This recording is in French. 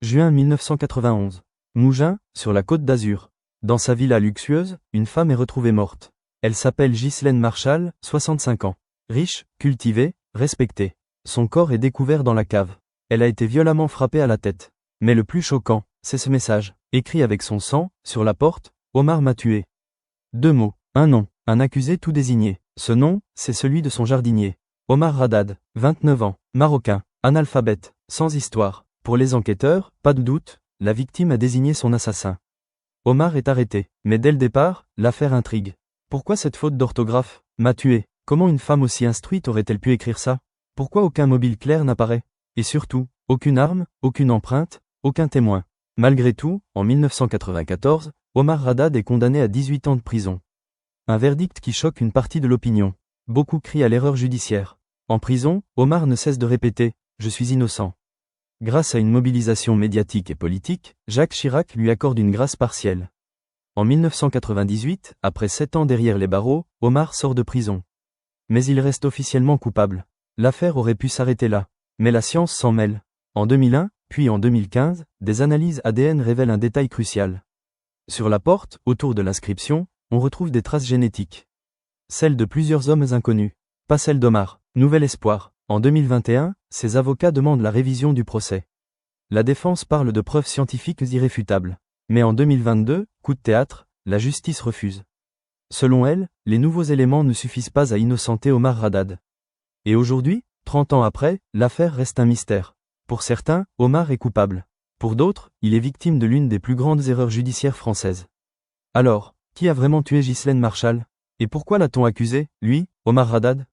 Juin 1991. Mougins, sur la Côte d'Azur. Dans sa villa luxueuse, une femme est retrouvée morte. Elle s'appelle Ghislaine Marchal, 65 ans. Riche, cultivée, respectée. Son corps est découvert dans la cave. Elle a été violemment frappée à la tête. Mais le plus choquant, c'est ce message, écrit avec son sang, sur la porte: Omar m'a tué. 2 mots, un nom, un accusé tout désigné. Ce nom, c'est celui de son jardinier. Omar Haddad, 29 ans, marocain, analphabète, sans histoire. Pour les enquêteurs, pas de doute, la victime a désigné son assassin. Omar est arrêté, mais dès le départ, l'affaire intrigue. Pourquoi cette faute d'orthographe? M'a tué. Comment une femme aussi instruite aurait-elle pu écrire ça? Pourquoi aucun mobile clair n'apparaît? Et surtout, aucune arme, aucune empreinte, aucun témoin. Malgré tout, en 1994, Omar Haddad est condamné à 18 ans de prison. Un verdict qui choque une partie de l'opinion. Beaucoup crient à l'erreur judiciaire. En prison, Omar ne cesse de répéter: je suis innocent. Grâce à une mobilisation médiatique et politique, Jacques Chirac lui accorde une grâce partielle. En 1998, après 7 ans derrière les barreaux, Omar sort de prison. Mais il reste officiellement coupable. L'affaire aurait pu s'arrêter là. Mais la science s'en mêle. En 2001, puis en 2015, des analyses ADN révèlent un détail crucial. Sur la porte, autour de l'inscription, on retrouve des traces génétiques. Celles de plusieurs hommes inconnus. Pas celles d'Omar. Nouvel espoir. En 2021, ses avocats demandent la révision du procès. La défense parle de preuves scientifiques irréfutables. Mais en 2022, coup de théâtre, la justice refuse. Selon elle, les nouveaux éléments ne suffisent pas à innocenter Omar Haddad. Et aujourd'hui, 30 ans après, l'affaire reste un mystère. Pour certains, Omar est coupable. Pour d'autres, il est victime de l'une des plus grandes erreurs judiciaires françaises. Alors, qui a vraiment tué Ghislaine Marchal? Et pourquoi l'a-t-on accusé, lui, Omar Haddad?